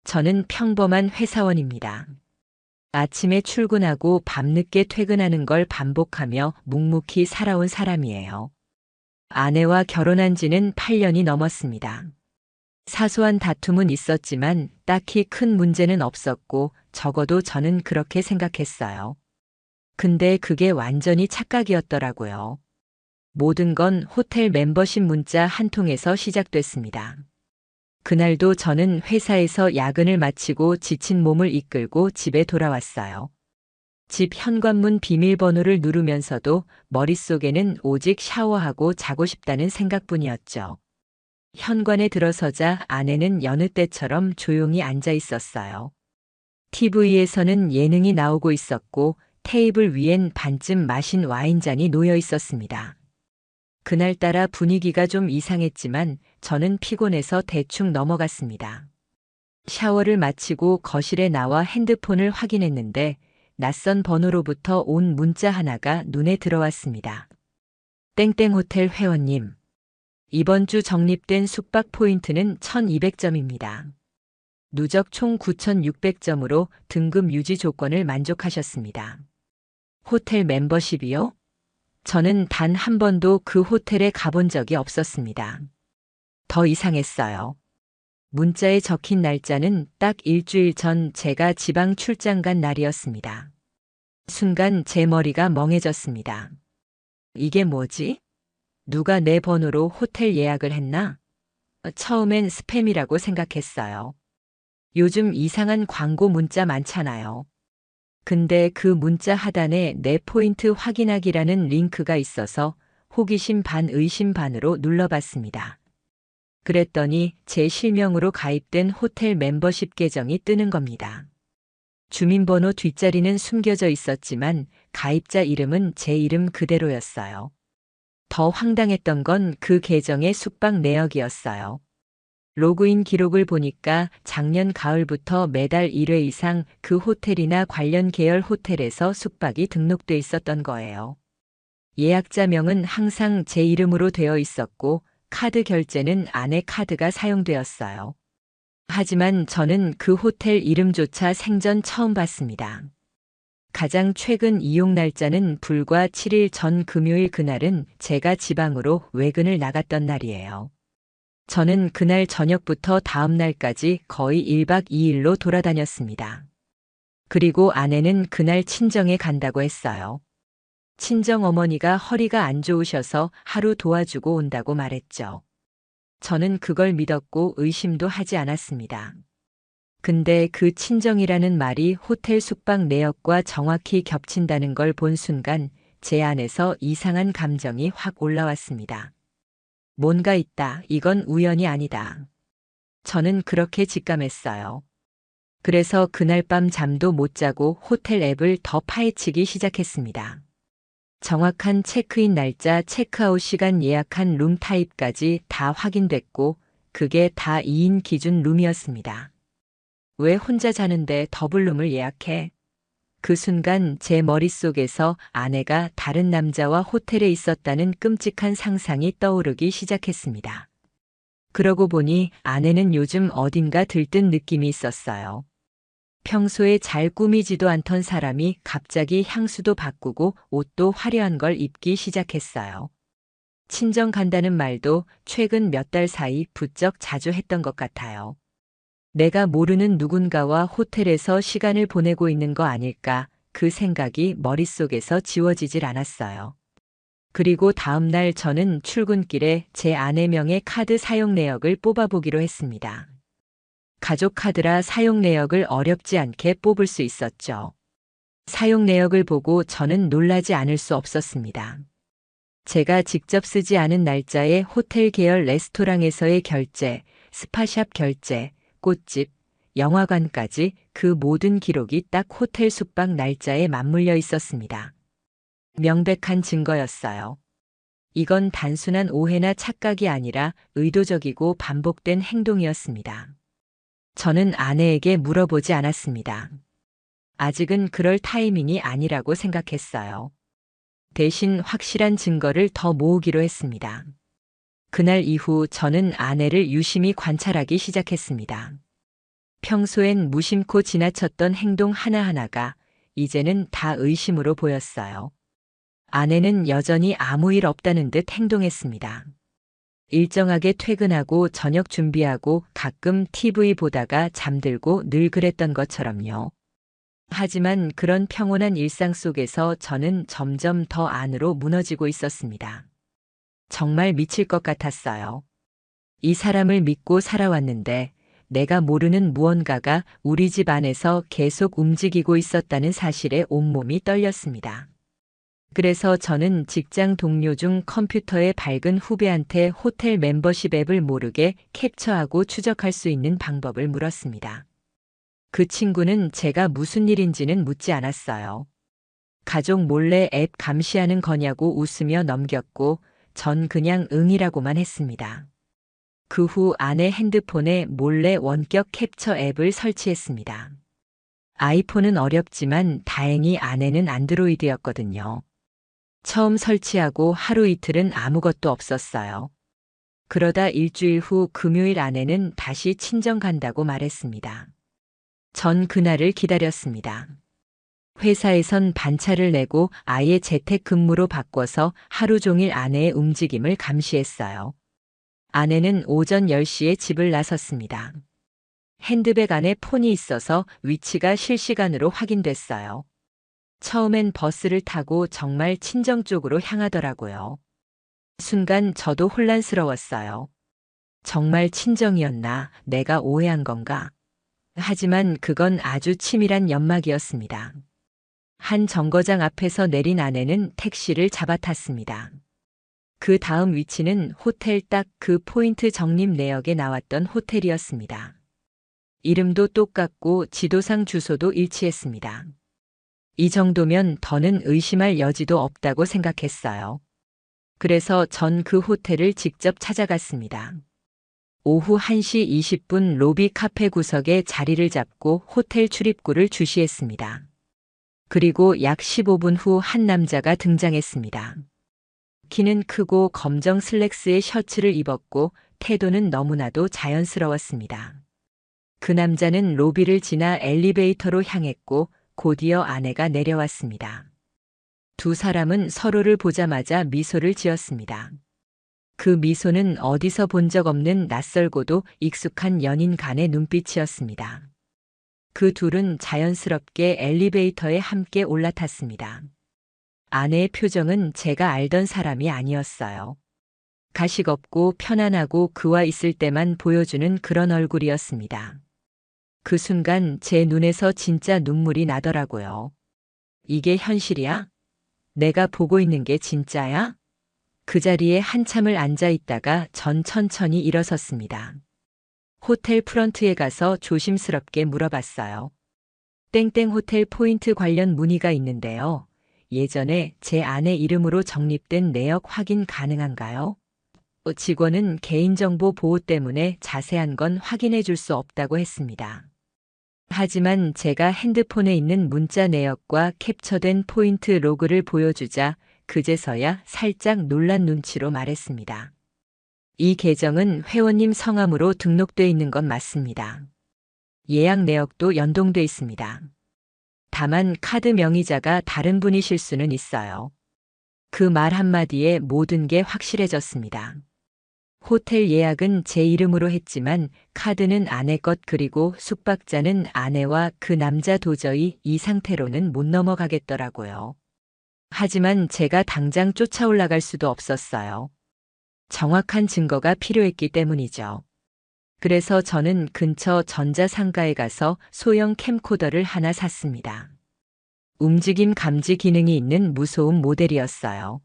저는 평범한 회사원입니다. 아침에 출근하고 밤늦게 퇴근하는 걸 반복하며 묵묵히 살아온 사람이에요. 아내와 결혼한 지는 8년이 넘었습니다. 사소한 다툼은 있었지만 딱히 큰 문제는 없었고 적어도 저는 그렇게 생각했어요. 근데 그게 완전히 착각이었더라고요. 모든 건 호텔 멤버십 문자 한 통에서 시작됐습니다. 그날도 저는 회사에서 야근을 마치고 지친 몸을 이끌고 집에 돌아왔어요. 집 현관문 비밀번호를 누르면서도 머릿속에는 오직 샤워하고 자고 싶다는 생각뿐이었죠. 현관에 들어서자 아내는 여느 때처럼 조용히 앉아 있었어요. TV에서는 예능이 나오고 있었고 테이블 위엔 반쯤 마신 와인잔이 놓여 있었습니다. 그날따라 분위기가 좀 이상했지만 저는 피곤해서 대충 넘어갔습니다. 샤워를 마치고 거실에 나와 핸드폰을 확인했는데 낯선 번호로부터 온 문자 하나가 눈에 들어왔습니다. 땡땡 호텔 회원님. 이번 주 적립된 숙박 포인트는 1200점입니다. 누적 총 9600점으로 등급 유지 조건을 만족하셨습니다. 호텔 멤버십이요? 저는 단 한 번도 그 호텔에 가본 적이 없었습니다. 더 이상했어요. 문자에 적힌 날짜는 딱 일주일 전 제가 지방 출장 간 날이었습니다. 순간 제 머리가 멍해졌습니다. 이게 뭐지? 누가 내 번호로 호텔 예약을 했나? 처음엔 스팸이라고 생각했어요. 요즘 이상한 광고 문자 많잖아요. 근데 그 문자 하단에 내 포인트 확인하기라는 링크가 있어서 호기심 반 의심 반으로 눌러봤습니다. 그랬더니 제 실명으로 가입된 호텔 멤버십 계정이 뜨는 겁니다. 주민번호 뒷자리는 숨겨져 있었지만 가입자 이름은 제 이름 그대로였어요. 더 황당했던 건 그 계정의 숙박 내역이었어요. 로그인 기록을 보니까 작년 가을부터 매달 1회 이상 그 호텔이나 관련 계열 호텔에서 숙박이 등록돼 있었던 거예요. 예약자명은 항상 제 이름으로 되어 있었고 카드 결제는 아내 카드가 사용되었어요. 하지만 저는 그 호텔 이름조차 생전 처음 봤습니다. 가장 최근 이용 날짜는 불과 7일 전 금요일, 그날은 제가 지방으로 외근을 나갔던 날이에요. 저는 그날 저녁부터 다음 날까지 거의 1박 2일로 돌아다녔습니다. 그리고 아내는 그날 친정에 간다고 했어요. 친정 어머니가 허리가 안 좋으셔서 하루 도와주고 온다고 말했죠. 저는 그걸 믿었고 의심도 하지 않았습니다. 근데 그 친정이라는 말이 호텔 숙박 내역과 정확히 겹친다는 걸 본 순간 제 안에서 이상한 감정이 확 올라왔습니다. 뭔가 있다. 이건 우연이 아니다. 저는 그렇게 직감했어요. 그래서 그날 밤 잠도 못 자고 호텔 앱을 더 파헤치기 시작했습니다. 정확한 체크인 날짜, 체크아웃 시간, 예약한 룸 타입까지 다 확인됐고 그게 다 2인 기준 룸이었습니다. 왜 혼자 자는데 더블룸을 예약해? 그 순간 제 머릿속에서 아내가 다른 남자와 호텔에 있었다는 끔찍한 상상이 떠오르기 시작했습니다. 그러고 보니 아내는 요즘 어딘가 들뜬 느낌이 있었어요. 평소에 잘 꾸미지도 않던 사람이 갑자기 향수도 바꾸고 옷도 화려한 걸 입기 시작했어요. 친정 간다는 말도 최근 몇 달 사이 부쩍 자주 했던 것 같아요. 내가 모르는 누군가와 호텔에서 시간을 보내고 있는 거 아닐까, 그 생각이 머릿속에서 지워지질 않았어요. 그리고 다음 날 저는 출근길에 제 아내 명의 카드 사용 내역을 뽑아보기로 했습니다. 가족 카드라 사용 내역을 어렵지 않게 뽑을 수 있었죠. 사용 내역을 보고 저는 놀라지 않을 수 없었습니다. 제가 직접 쓰지 않은 날짜에 호텔 계열 레스토랑에서의 결제, 스파샵 결제, 꽃집, 영화관까지 그 모든 기록이 딱 호텔 숙박 날짜에 맞물려 있었습니다. 명백한 증거였어요. 이건 단순한 오해나 착각이 아니라 의도적이고 반복된 행동이었습니다. 저는 아내에게 물어보지 않았습니다. 아직은 그럴 타이밍이 아니라고 생각했어요. 대신 확실한 증거를 더 모으기로 했습니다. 그날 이후 저는 아내를 유심히 관찰하기 시작했습니다. 평소엔 무심코 지나쳤던 행동 하나하나가 이제는 다 의심으로 보였어요. 아내는 여전히 아무 일 없다는 듯 행동했습니다. 일정하게 퇴근하고 저녁 준비하고 가끔 TV 보다가 잠들고 늘 그랬던 것처럼요. 하지만 그런 평온한 일상 속에서 저는 점점 더 안으로 무너지고 있었습니다. 정말 미칠 것 같았어요. 이 사람을 믿고 살아왔는데 내가 모르는 무언가가 우리 집 안에서 계속 움직이고 있었다는 사실에 온몸이 떨렸습니다. 그래서 저는 직장 동료 중 컴퓨터에 밝은 후배한테 호텔 멤버십 앱을 모르게 캡처하고 추적할 수 있는 방법을 물었습니다. 그 친구는 제가 무슨 일인지는 묻지 않았어요. 가족 몰래 앱 감시하는 거냐고 웃으며 넘겼고 전 그냥 응이라고만 했습니다. 그 후 아내 핸드폰에 몰래 원격 캡처 앱을 설치했습니다. 아이폰은 어렵지만 다행히 아내는 안드로이드였거든요. 처음 설치하고 하루 이틀은 아무것도 없었어요. 그러다 일주일 후 금요일 아내는 다시 친정 간다고 말했습니다. 전 그날을 기다렸습니다. 회사에선 반차를 내고 아예 재택근무로 바꿔서 하루 종일 아내의 움직임을 감시했어요. 아내는 오전 10시에 집을 나섰습니다. 핸드백 안에 폰이 있어서 위치가 실시간으로 확인됐어요. 처음엔 버스를 타고 정말 친정 쪽으로 향하더라고요. 순간 저도 혼란스러웠어요. 정말 친정이었나? 내가 오해한 건가? 하지만 그건 아주 치밀한 연막이었습니다. 한 정거장 앞에서 내린 아내는 택시를 잡아탔습니다. 그 다음 위치는 호텔 딱 그 포인트 적립 내역에 나왔던 호텔이었습니다. 이름도 똑같고 지도상 주소도 일치했습니다. 이 정도면 더는 의심할 여지도 없다고 생각했어요. 그래서 전 그 호텔을 직접 찾아갔습니다. 오후 1시 20분 로비 카페 구석에 자리를 잡고 호텔 출입구를 주시했습니다. 그리고 약 15분 후 한 남자가 등장했습니다. 키는 크고 검정 슬랙스의 셔츠를 입었고 태도는 너무나도 자연스러웠습니다. 그 남자는 로비를 지나 엘리베이터로 향했고 곧이어 아내가 내려왔습니다. 두 사람은 서로를 보자마자 미소를 지었습니다. 그 미소는 어디서 본 적 없는 낯설고도 익숙한 연인 간의 눈빛이었습니다. 그 둘은 자연스럽게 엘리베이터에 함께 올라탔습니다. 아내의 표정은 제가 알던 사람이 아니었어요. 가식 없고 편안하고 그와 있을 때만 보여주는 그런 얼굴이었습니다. 그 순간 제 눈에서 진짜 눈물이 나더라고요. 이게 현실이야? 내가 보고 있는 게 진짜야? 그 자리에 한참을 앉아 있다가 전 천천히 일어섰습니다. 호텔 프런트에 가서 조심스럽게 물어봤어요. 땡땡 호텔 포인트 관련 문의가 있는데요. 예전에 제 아내 이름으로 적립된 내역 확인 가능한가요? 직원은 개인정보 보호 때문에 자세한 건 확인해 줄 수 없다고 했습니다. 하지만 제가 핸드폰에 있는 문자 내역과 캡처된 포인트 로그를 보여주자 그제서야 살짝 놀란 눈치로 말했습니다. 이 계정은 회원님 성함으로 등록돼 있는 건 맞습니다. 예약 내역도 연동돼 있습니다. 다만 카드 명의자가 다른 분이실 수는 있어요. 그 말 한마디에 모든 게 확실해졌습니다. 호텔 예약은 제 이름으로 했지만 카드는 아내 것 그리고 숙박자는 아내와 그 남자 도저히 이 상태로는 못 넘어가겠더라고요. 하지만 제가 당장 쫓아 올라갈 수도 없었어요. 정확한 증거가 필요했기 때문이죠. 그래서 저는 근처 전자상가에 가서 소형 캠코더를 하나 샀습니다. 움직임 감지 기능이 있는 무소음 모델이었어요.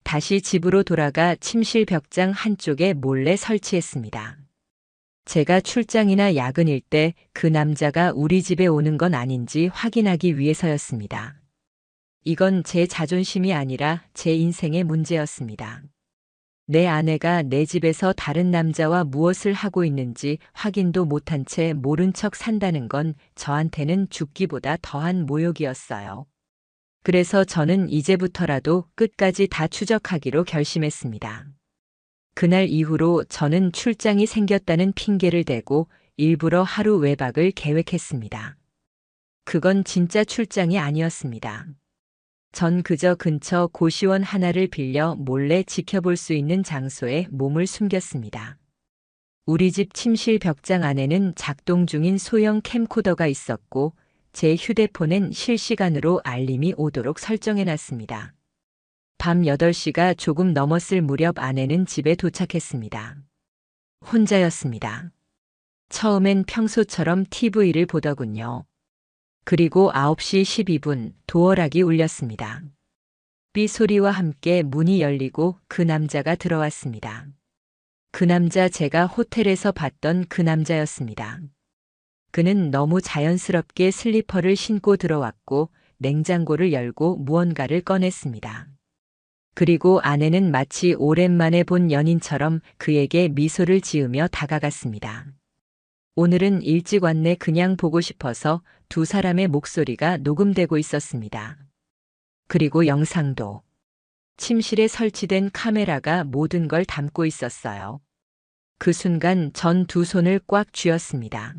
다시 집으로 돌아가 침실 벽장 한쪽에 몰래 설치했습니다. 제가 출장이나 야근일 때 그 남자가 우리 집에 오는 건 아닌지 확인하기 위해서였습니다. 이건 제 자존심이 아니라 제 인생의 문제였습니다. 내 아내가 내 집에서 다른 남자와 무엇을 하고 있는지 확인도 못한 채 모른 척 산다는 건 저한테는 죽기보다 더한 모욕이었어요. 그래서 저는 이제부터라도 끝까지 다 추적하기로 결심했습니다. 그날 이후로 저는 출장이 생겼다는 핑계를 대고 일부러 하루 외박을 계획했습니다. 그건 진짜 출장이 아니었습니다. 전 그저 근처 고시원 하나를 빌려 몰래 지켜볼 수 있는 장소에 몸을 숨겼습니다. 우리 집 침실 벽장 안에는 작동 중인 소형 캠코더가 있었고 제 휴대폰엔 실시간으로 알림이 오도록 설정해놨습니다. 밤 8시가 조금 넘었을 무렵 아내는 집에 도착했습니다. 혼자였습니다. 처음엔 평소처럼 TV를 보더군요. 그리고 9시 12분 도어락이 울렸습니다. 삐 소리와 함께 문이 열리고 그 남자가 들어왔습니다. 그 남자 제가 호텔에서 봤던 그 남자였습니다. 그는 너무 자연스럽게 슬리퍼를 신고 들어왔고 냉장고를 열고 무언가를 꺼냈습니다. 그리고 아내는 마치 오랜만에 본 연인처럼 그에게 미소를 지으며 다가갔습니다. 오늘은 일찍 왔네 그냥 보고 싶어서 두 사람의 목소리가 녹음되고 있었습니다. 그리고 영상도. 침실에 설치된 카메라가 모든 걸 담고 있었어요. 그 순간 전 두 손을 꽉 쥐었습니다.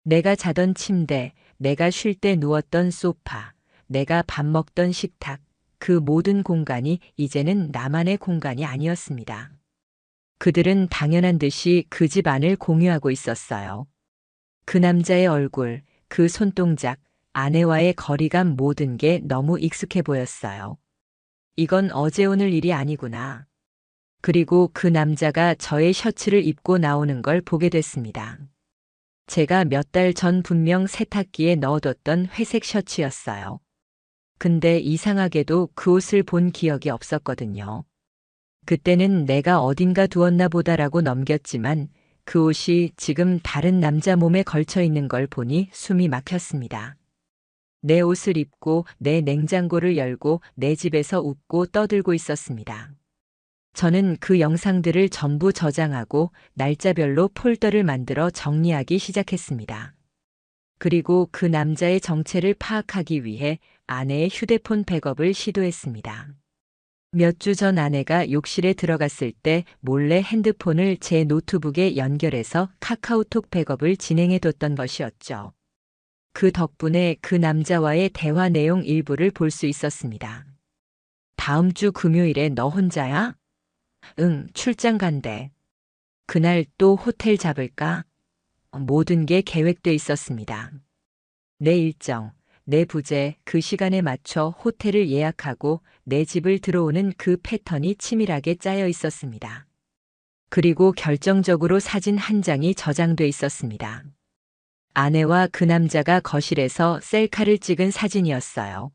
내가 자던 침대, 내가 쉴 때 누웠던 소파, 내가 밥 먹던 식탁, 그 모든 공간이 이제는 나만의 공간이 아니었습니다. 그들은 당연한 듯이 그 집 안을 공유하고 있었어요. 그 남자의 얼굴, 그 손동작, 아내와의 거리감 모든 게 너무 익숙해 보였어요. 이건 어제 오늘 일이 아니구나. 그리고 그 남자가 저의 셔츠를 입고 나오는 걸 보게 됐습니다. 제가 몇 달 전 분명 세탁기에 넣어뒀던 회색 셔츠였어요. 근데 이상하게도 그 옷을 본 기억이 없었거든요. 그때는 내가 어딘가 두었나 보다라고 넘겼지만 그 옷이 지금 다른 남자 몸에 걸쳐 있는 걸 보니 숨이 막혔습니다. 내 옷을 입고 내 냉장고를 열고 내 집에서 웃고 떠들고 있었습니다. 저는 그 영상들을 전부 저장하고 날짜별로 폴더를 만들어 정리하기 시작했습니다. 그리고 그 남자의 정체를 파악하기 위해 아내의 휴대폰 백업을 시도했습니다. 몇 주 전 아내가 욕실에 들어갔을 때 몰래 핸드폰을 제 노트북에 연결해서 카카오톡 백업을 진행해뒀던 것이었죠. 그 덕분에 그 남자와의 대화 내용 일부를 볼 수 있었습니다. 다음 주 금요일에 너 혼자야? 응, 출장 간대. 그날 또 호텔 잡을까? 모든 게 계획돼 있었습니다. 내 일정, 내 부재, 그 시간에 맞춰 호텔을 예약하고 내 집을 들어오는 그 패턴이 치밀하게 짜여 있었습니다. 그리고 결정적으로 사진 한 장이 저장돼 있었습니다. 아내와 그 남자가 거실에서 셀카를 찍은 사진이었어요.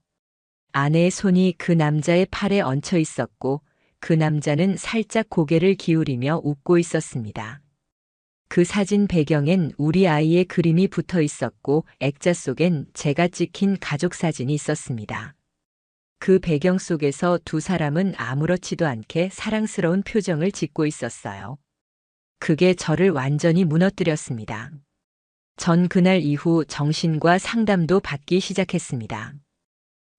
아내의 손이 그 남자의 팔에 얹혀 있었고 그 남자는 살짝 고개를 기울이며 웃고 있었습니다. 그 사진 배경엔 우리 아이의 그림이 붙어 있었고 액자 속엔 제가 찍힌 가족 사진이 있었습니다. 그 배경 속에서 두 사람은 아무렇지도 않게 사랑스러운 표정을 짓고 있었어요. 그게 저를 완전히 무너뜨렸습니다. 전 그날 이후 정신과 상담도 받기 시작했습니다.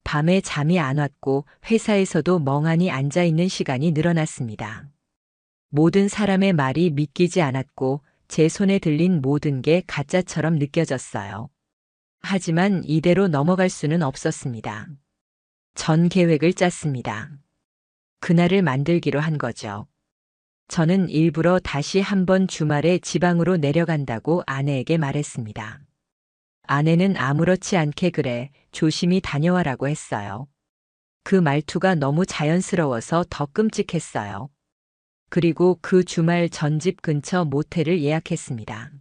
밤에 잠이 안 왔고 회사에서도 멍하니 앉아있는 시간이 늘어났습니다. 모든 사람의 말이 믿기지 않았고 제 손에 들린 모든 게 가짜처럼 느껴졌어요. 하지만 이대로 넘어갈 수는 없었습니다. 전 계획을 짰습니다. 그날을 만들기로 한 거죠. 저는 일부러 다시 한번 주말에 지방으로 내려간다고 아내에게 말했습니다. 아내는 아무렇지 않게 그래, 조심히 다녀와라고 했어요. 그 말투가 너무 자연스러워서 더 끔찍했어요. 그리고 그 주말 전 집 근처 모텔을 예약했습니다.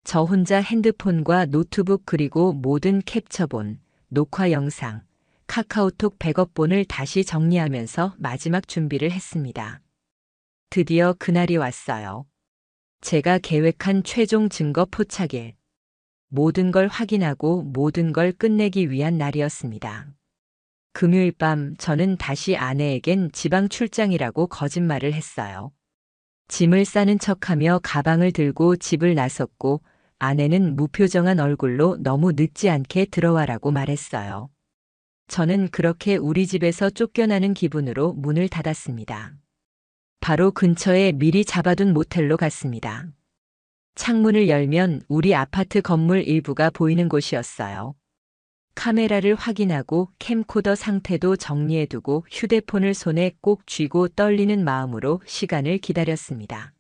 저 혼자 핸드폰과 노트북 그리고 모든 캡처본, 녹화 영상, 카카오톡 백업본을 다시 정리하면서 마지막 준비를 했습니다. 드디어 그날이 왔어요. 제가 계획한 최종 증거 포착일. 모든 걸 확인하고 모든 걸 끝내기 위한 날이었습니다. 금요일 밤 저는 다시 아내에겐 지방 출장이라고 거짓말을 했어요. 짐을 싸는 척하며 가방을 들고 집을 나섰고 아내는 무표정한 얼굴로 너무 늦지 않게 들어와라고 말했어요. 저는 그렇게 우리 집에서 쫓겨나는 기분으로 문을 닫았습니다. 바로 근처에 미리 잡아둔 모텔로 갔습니다. 창문을 열면 우리 아파트 건물 일부가 보이는 곳이었어요. 카메라를 확인하고 캠코더 상태도 정리해두고 휴대폰을 손에 꼭 쥐고 떨리는 마음으로 시간을 기다렸습니다.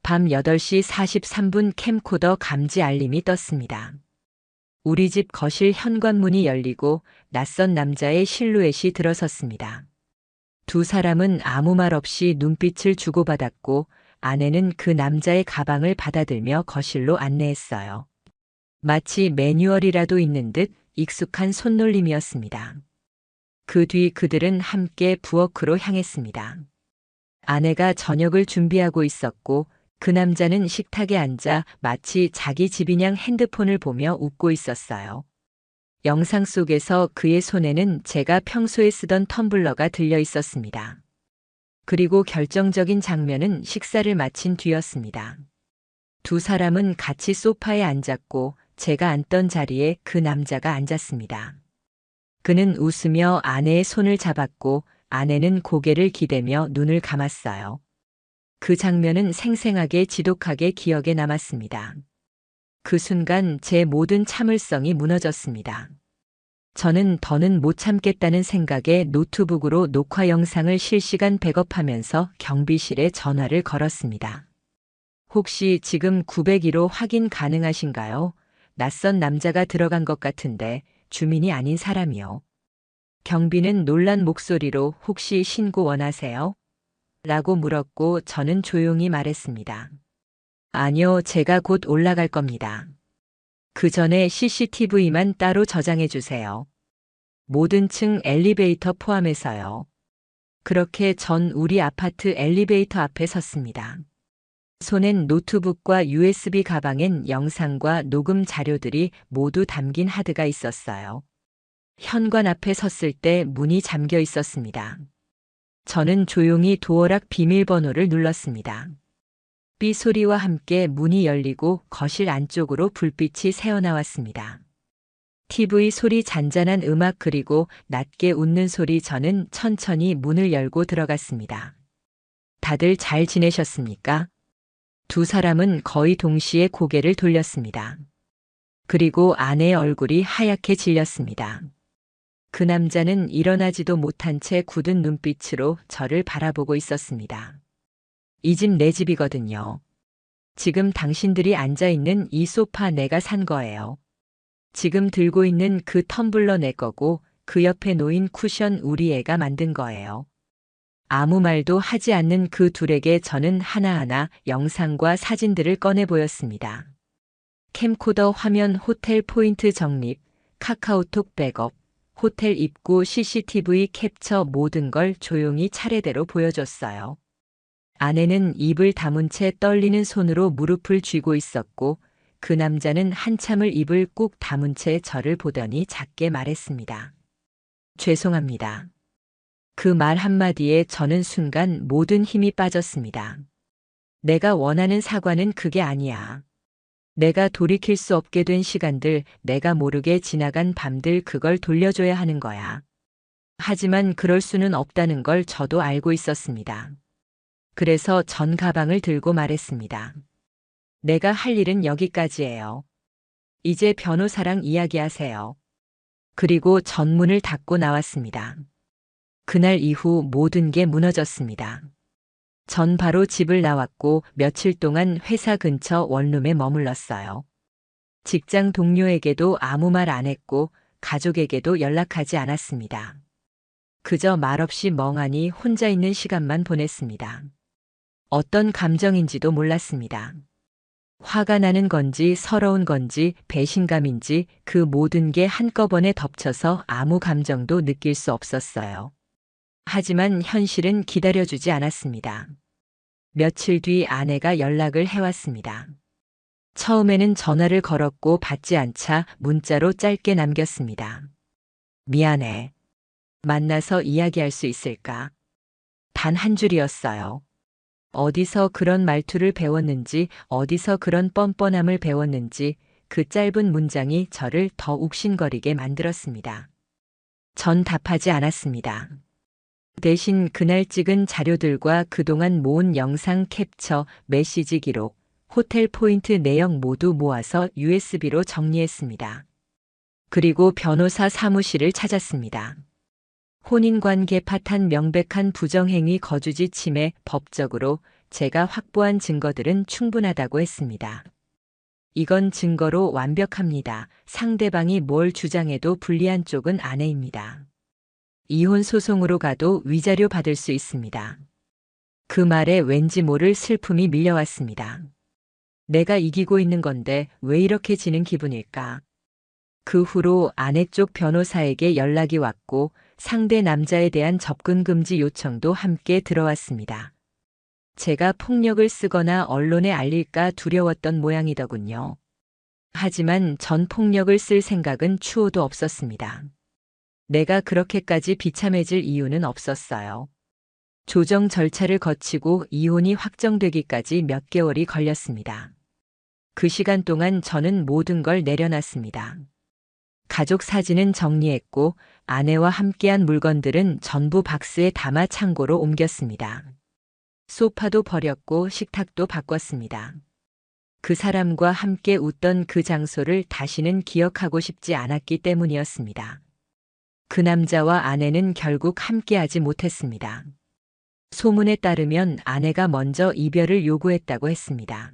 밤 8시 43분 캠코더 감지 알림이 떴습니다. 우리 집 거실 현관문이 열리고 낯선 남자의 실루엣이 들어섰습니다. 두 사람은 아무 말 없이 눈빛을 주고받았고 아내는 그 남자의 가방을 받아들며 거실로 안내했어요. 마치 매뉴얼이라도 있는 듯 익숙한 손놀림이었습니다. 그 뒤 그들은 함께 부엌으로 향했습니다. 아내가 저녁을 준비하고 있었고 그 남자는 식탁에 앉아 마치 자기 집이냥 핸드폰을 보며 웃고 있었어요. 영상 속에서 그의 손에는 제가 평소에 쓰던 텀블러가 들려 있었습니다. 그리고 결정적인 장면은 식사를 마친 뒤였습니다. 두 사람은 같이 소파에 앉았고 제가 앉던 자리에 그 남자가 앉았습니다. 그는 웃으며 아내의 손을 잡았고 아내는 고개를 기대며 눈을 감았어요. 그 장면은 생생하게 지독하게 기억에 남았습니다. 그 순간 제 모든 참을성이 무너졌습니다. 저는 더는 못 참겠다는 생각에 노트북으로 녹화 영상을 실시간 백업하면서 경비실에 전화를 걸었습니다. 혹시 지금 901호 확인 가능하신가요? 낯선 남자가 들어간 것 같은데 주민이 아닌 사람이요. 경비는 놀란 목소리로 혹시 신고 원하세요? 라고 물었고 저는 조용히 말했습니다. 아니요, 제가 곧 올라갈 겁니다. 그 전에 CCTV만 따로 저장해 주세요. 모든 층 엘리베이터 포함해서요. 그렇게 전 우리 아파트 엘리베이터 앞에 섰습니다. 손엔 노트북과 USB 가방엔 영상과 녹음 자료들이 모두 담긴 하드가 있었어요. 현관 앞에 섰을 때 문이 잠겨 있었습니다. 저는 조용히 도어락 비밀번호를 눌렀습니다. 삐 소리와 함께 문이 열리고 거실 안쪽으로 불빛이 새어나왔습니다. TV 소리, 잔잔한 음악 그리고 낮게 웃는 소리. 저는 천천히 문을 열고 들어갔습니다. 다들 잘 지내셨습니까? 두 사람은 거의 동시에 고개를 돌렸습니다. 그리고 아내의 얼굴이 하얗게 질렸습니다. 그 남자는 일어나지도 못한 채 굳은 눈빛으로 저를 바라보고 있었습니다. 이 집 내 집이거든요. 지금 당신들이 앉아있는 이 소파 내가 산 거예요. 지금 들고 있는 그 텀블러 내 거고 그 옆에 놓인 쿠션 우리 애가 만든 거예요. 아무 말도 하지 않는 그 둘에게 저는 하나하나 영상과 사진들을 꺼내 보였습니다. 캠코더 화면, 호텔 포인트 적립, 카카오톡 백업, 호텔 입구 CCTV 캡처, 모든 걸 조용히 차례대로 보여줬어요. 아내는 입을 다문 채 떨리는 손으로 무릎을 쥐고 있었고 그 남자는 한참을 입을 꾹 다문 채 저를 보더니 작게 말했습니다. 죄송합니다. 그 말 한마디에 저는 순간 모든 힘이 빠졌습니다. 내가 원하는 사과는 그게 아니야. 내가 돌이킬 수 없게 된 시간들, 내가 모르게 지나간 밤들, 그걸 돌려줘야 하는 거야. 하지만 그럴 수는 없다는 걸 저도 알고 있었습니다. 그래서 전 가방을 들고 말했습니다. 내가 할 일은 여기까지예요. 이제 변호사랑 이야기하세요. 그리고 전문을 닫고 나왔습니다. 그날 이후 모든 게 무너졌습니다. 전 바로 집을 나왔고 며칠 동안 회사 근처 원룸에 머물렀어요. 직장 동료에게도 아무 말 안 했고 가족에게도 연락하지 않았습니다. 그저 말없이 멍하니 혼자 있는 시간만 보냈습니다. 어떤 감정인지도 몰랐습니다. 화가 나는 건지 서러운 건지 배신감인지 그 모든 게 한꺼번에 덮쳐서 아무 감정도 느낄 수 없었어요. 하지만 현실은 기다려주지 않았습니다. 며칠 뒤 아내가 연락을 해왔습니다. 처음에는 전화를 걸었고 받지 않자 문자로 짧게 남겼습니다. 미안해. 만나서 이야기할 수 있을까? 단 한 줄이었어요. 어디서 그런 말투를 배웠는지, 어디서 그런 뻔뻔함을 배웠는지 그 짧은 문장이 저를 더 욱신거리게 만들었습니다. 전 답하지 않았습니다. 대신 그날 찍은 자료들과 그동안 모은 영상 캡처, 메시지 기록, 호텔 포인트 내역 모두 모아서 USB로 정리했습니다. 그리고 변호사 사무실을 찾았습니다. 혼인관계 파탄 명백한 부정행위 거주지 침해 법적으로 제가 확보한 증거들은 충분하다고 했습니다. 이건 증거로 완벽합니다. 상대방이 뭘 주장해도 불리한 쪽은 아내입니다. 이혼 소송으로 가도 위자료 받을 수 있습니다. 그 말에 왠지 모를 슬픔이 밀려왔습니다. 내가 이기고 있는 건데 왜 이렇게 지는 기분일까? 그 후로 아내 쪽 변호사에게 연락이 왔고 상대 남자에 대한 접근 금지 요청도 함께 들어왔습니다. 제가 폭력을 쓰거나 언론에 알릴까 두려웠던 모양이더군요. 하지만 전 폭력을 쓸 생각은 추호도 없었습니다. 내가 그렇게까지 비참해질 이유는 없었어요. 조정 절차를 거치고 이혼이 확정되기까지 몇 개월이 걸렸습니다. 그 시간 동안 저는 모든 걸 내려놨습니다. 가족 사진은 정리했고 아내와 함께한 물건들은 전부 박스에 담아 창고로 옮겼습니다. 소파도 버렸고 식탁도 바꿨습니다. 그 사람과 함께 웃던 그 장소를 다시는 기억하고 싶지 않았기 때문이었습니다. 그 남자와 아내는 결국 함께하지 못했습니다. 소문에 따르면 아내가 먼저 이별을 요구했다고 했습니다.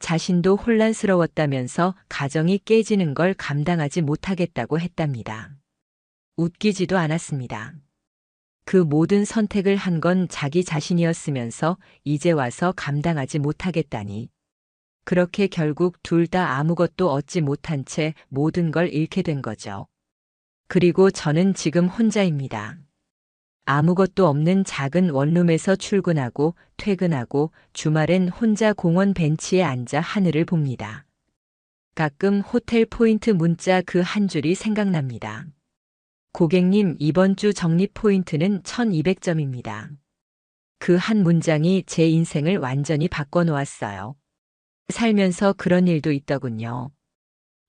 자신도 혼란스러웠다면서 가정이 깨지는 걸 감당하지 못하겠다고 했답니다. 웃기지도 않았습니다. 그 모든 선택을 한 건 자기 자신이었으면서 이제 와서 감당하지 못하겠다니. 그렇게 결국 둘 다 아무것도 얻지 못한 채 모든 걸 잃게 된 거죠. 그리고 저는 지금 혼자입니다. 아무것도 없는 작은 원룸에서 출근하고 퇴근하고 주말엔 혼자 공원 벤치에 앉아 하늘을 봅니다. 가끔 호텔 포인트 문자 그 한 줄이 생각납니다. 고객님, 이번 주 적립 포인트는 1200점입니다. 그 한 문장이 제 인생을 완전히 바꿔놓았어요. 살면서 그런 일도 있더군요.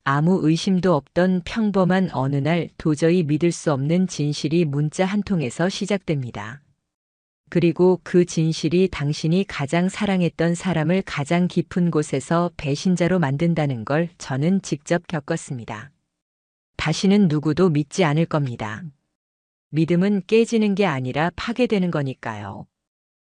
아무 의심도 없던 평범한 어느 날 도저히 믿을 수 없는 진실이 문자 한 통에서 시작됩니다. 그리고 그 진실이 당신이 가장 사랑했던 사람을 가장 깊은 곳에서 배신자로 만든다는 걸 저는 직접 겪었습니다. 다시는 누구도 믿지 않을 겁니다. 믿음은 깨지는 게 아니라 파괴되는 거니까요.